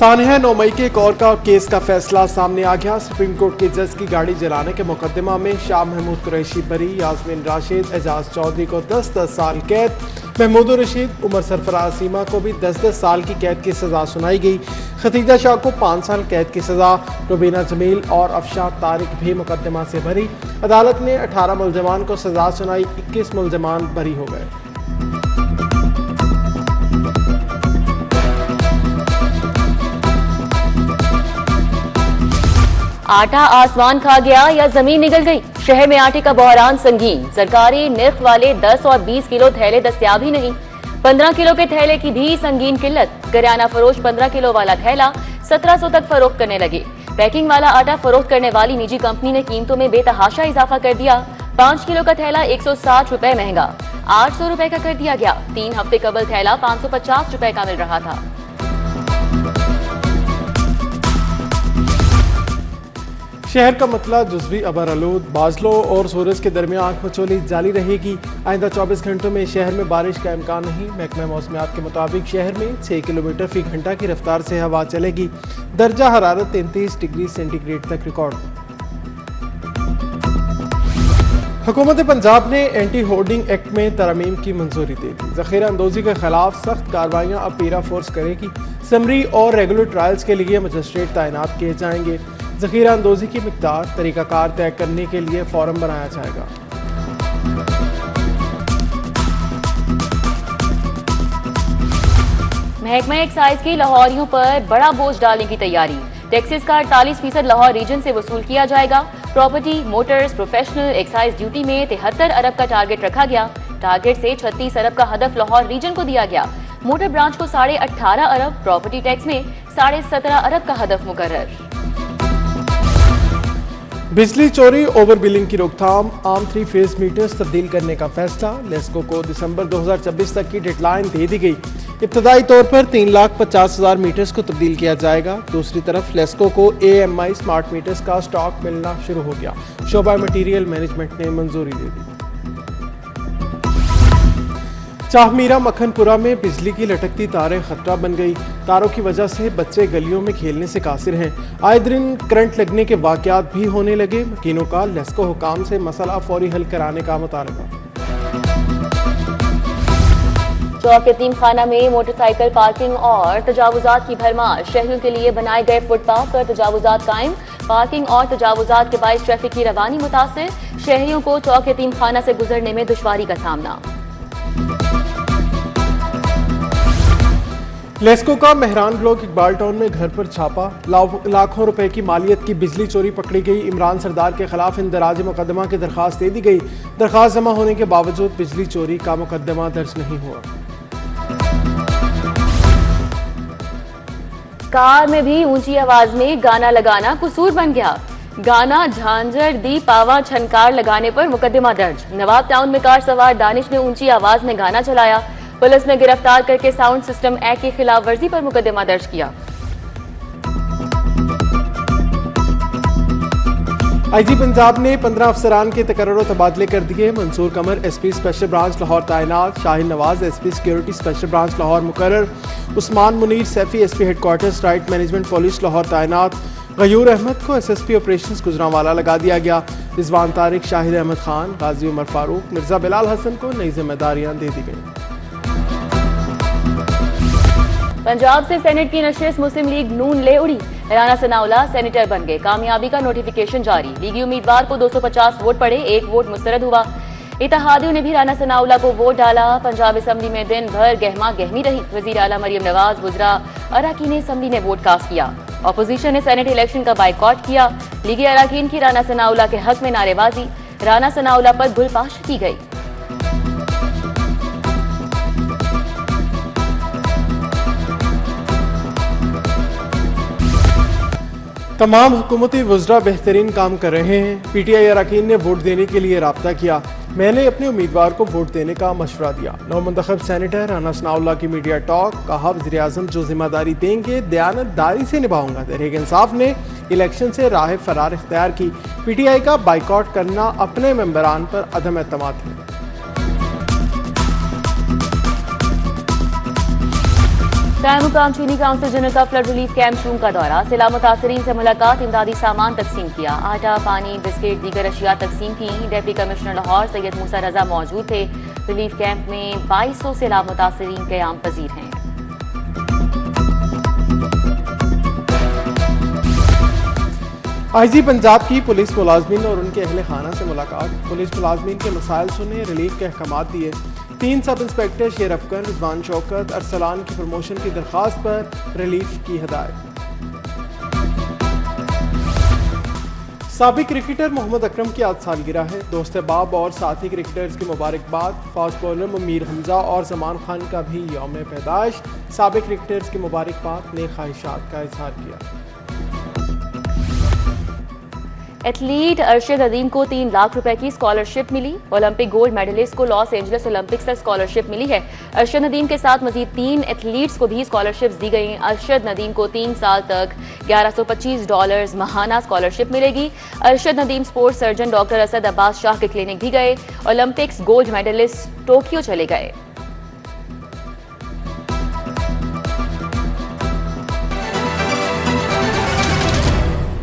सानहा 9 मई के एक और का केस का फैसला सामने आ गया। सुप्रीम कोर्ट के जज की गाड़ी जलाने के मुकदमा में शाह महमूद कुरैशी बरी, यास्मीन राशिद, एजाज चौधरी को 10-10 साल कैद, महमूद रशीद, उमर सरफराज सीमा को भी 10-10 साल की कैद की सजा सुनाई गई। खतीजा शाह को 5 साल कैद की सजा। रुबीना जमील और अफशान तारिक भी मुकदमा से बरी। अदालत ने 18 मुलजमान को सजा सुनाई, 21 मुलजमान बरी हो गए। आटा आसमान खा गया या जमीन निगल गई। शहर में आटे का बहरान संगीन। सरकारी निर्ख वाले 10 और 20 किलो थैले दस्तयाब ही नहीं। 15 किलो के थैले की भी संगीन किल्लत। करियाना फरोश 15 किलो वाला थैला 1700 तक फरोख्त करने लगे। पैकिंग वाला आटा फरोख्त करने वाली निजी कंपनी ने कीमतों में बेतहाशा इजाफा कर दिया। 5 किलो का थैला 160 रुपए महंगा 800 रुपए का कर दिया गया। 3 हफ्ते कबल थैला 550 रुपए का मिल रहा था। शहर का मतला जुज़वी अबरआलूद, बादलों और सूरज के दरमियान आंख मचोली जारी रहेगी। आइंदा 24 घंटों में शहर में बारिश का इम्कान नहीं। महकमा मौसमियात के मुताबिक शहर में 6 किलोमीटर फी घंटा की रफ्तार से हवा चलेगी। दर्जा हरारत 33 डिग्री सेंटीग्रेड तक रिकॉर्ड। हुकूमत पंजाब ने एंटी होर्डिंग एक्ट में तरमीम की मंजूरी दे दी। ज़ख़ीरा अंदोज़ी के खिलाफ सख्त कार्रवाइयाँ अब पीरा फोर्स करेगी। समरी और रेगुलर ट्रायल्स के लिए मजिस्ट्रेट तैनात किए जाएंगे। ज़ख़ीरा अंदोज़ी की मिक़दार तरीक़ाकार तय करने के लिए फ़ॉरम बनाया जाएगा। महकमा एक्साइज की लाहौरियों पर बड़ा बोझ डालने की तैयारी। टैक्सेस का 48% लाहौर रीजन से वसूल किया जाएगा। Property, Motors, professional excise duty में 73 अरब का टारगेट रखा गया। टारगेट से 36 अरब का हदफ लाहौर रीजन को दिया गया। मोटर ब्रांच को 18.5 अरब, प्रॉपर्टी टैक्स में 17.5 अरब का हदफ मुकर्रर। बिजली चोरी ओवर बिलिंग की रोकथाम, आम 3 फेज मीटर्स तब्दील करने का फैसला। लेस्को को दिसंबर 2026 तक की डेडलाइन दे दी गई। इब्तदाई तौर पर 3,50,000 मीटर्स को तब्दील किया जाएगा। दूसरी तरफ लेस्को को AMI स्मार्ट मीटर्स का स्टॉक मिलना शुरू हो गया। शोबा मटीरियल मैनेजमेंट ने मंजूरी दे दी। चाहमीरा मक्खनपुरा में बिजली की लटकती तारें खतरा बन गई। तारों की वजह से बच्चे गलियों में खेलने से कासिर हैं। आए दिन करंट लगने के वाकयात भी होने लगे। मकीनों का लेस्को हुकाम से मसला फौरी हल कराने का मुतालबा। चौक यतीम खाना में मोटरसाइकिल पार्किंग और तजावुजात की भरमार। शहरियों के लिए बनाए गए फुटपाथ पर तजावुजात कायम। पार्किंग और तजावुजात के बाइस ट्रैफिक की रवानी मुतासिर। शहरियों को चौक यतीम खाना से गुजरने में दुश्वारी का सामना। लेस्को का मेहरान ब्लॉक इकबाल टाउन में घर पर छापा। लाखों रुपए की मालियत की बिजली चोरी पकड़ी गई। इमरान सरदार के खिलाफ इंदराज मुकदमा की दरखास्त दे दी गई। दरखास्त जमा होने के बावजूद बिजली चोरी का मुकदमा दर्ज नहीं हुआ। कार में भी ऊंची आवाज में गाना लगाना कसूर बन गया। गाना झांझर दी पावा छनकार लगाने पर मुकदमा दर्ज। नवाब टाउन में कार सवार दानिश ने ऊंची आवाज में गाना चलाया। पुलिस ने गिरफ्तार करके साउंड सिस्टम एक्ट की खिलाफ वर्जी पर मुकदमा दर्ज किया। IG पंजाब ने 15 अफसरान के तकर्रुर तबादले कर दिए। Mansoor Qamar SP special branch Lahore तैनात। Shahin Nawaz SP security special branch Lahore मुकर्रर। Usman Munir Saifi SP headquarters riot management police Lahore तैनात। गयूर अहमद को SSP ऑपरेशंस गुजरांवाला लगा दिया गया। रिजवान तारिक, शाहिद अहमद खान, गाजी उमर फारूक, मिर्जा बिलाल हसन को नई जिम्मेदारियां दे दी गई। पंजाब से सेनेट की नशिस्त मुस्लिम लीग नून ले उड़ी। राना सनाउल्लाह सेनेटर बन गए। कामयाबी का नोटिफिकेशन जारी। लीगी उम्मीदवार को 250 वोट पड़े, 1 वोट मुस्तरद हुआ। इत्तेहादियों ने भी राना सनाउल्लाह को वोट डाला। पंजाब असम्बली में दिन भर गहमा गहमी रही। वजीर आला मरियम नवाज, वुज़रा, अराकीन असम्बली ने वोट कास्ट किया। अपोजिशन ने सेनेट इलेक्शन का बाइकॉट किया। लीगी अराकीन की राना सनाउल्लाह के हक में नारेबाजी। राना सनाउल्लाह पर गुलपाश की गई। तमाम हुकूमती वुज़रा बेहतरीन काम कर रहे हैं। PTI अरकान ने वोट देने के लिए राब्ता किया। मैंने अपने उम्मीदवार को वोट देने का मशवरा दिया। नौमंतखब सेनेटर राना सनाउल्लाह की मीडिया टॉक। कहा वज़ीर आज़म जो जिम्मेदारी देंगे दयानतदारी से निभाऊंगा। तहरीक इंसाफ ने इलेक्शन से राह फरार इख्तियार की। PTI का बाइकआउट करना अपने मेंबरान पर अदम एतमाद है। शाह मुकाम चीनी काउंसिल जनरल का फ्लड रिलीफ कैंप शूम का दौरा, सैलाब मुतासरीन से मुलाकात, इमदादी सामान तकसीम किया, आटा, पानी, बिस्किट, दीगर अशिया तकसीम की। डिप्टी कमिश्नर लाहौर सैयद मूसा रजा मौजूद थे। रिलीफ कैंप में 2200 सैलाब मुतासरीन क़याम पजीर हैं। आईजी पंजाब की पुलिस मुलाजमीन और उनके अहले खाना से मुलाकात, पुलिस मुलाजमीन के मसाइल सुने, रिलीफ के अहकाम दिए। 3 सब इंस्पेक्टर शेर अफगन, रिजवान शौकत, अरसलान की प्रमोशन की दरख्वास्त पर रिलीफ की हिदायत। साबिक क्रिकेटर मोहम्मद अकरम की आज सालगिरह है। दोस्त बाब और साथी क्रिकेटर्स की मुबारकबाद। फास्ट बॉलर मुमीर हमजा और जमान खान का भी यौम पैदाइश। साबिक क्रिकेटर्स की मुबारकबाद, नेक ख्वाहिशात का इजहार किया। एथलीट अरशद नदीम को 3 लाख रुपए की स्कॉलरशिप मिली। ओलंपिक गोल्ड मेडलिस्ट को लॉस एंजलिस ओलंपिक से स्कॉलरशिप मिली है। अरशद नदीम के साथ मजीद 3 एथलीट्स को भी स्कॉलरशिप्स दी गई। अरशद नदीम को 3 साल तक $1125 माहाना स्कॉलरशिप मिलेगी। Arshad Nadeem sports surgeon doctor Asad Abbas Shah के क्लिनिक भी गए। ओलंपिक्स गोल्ड मेडलिस्ट टोक्यो चले गए।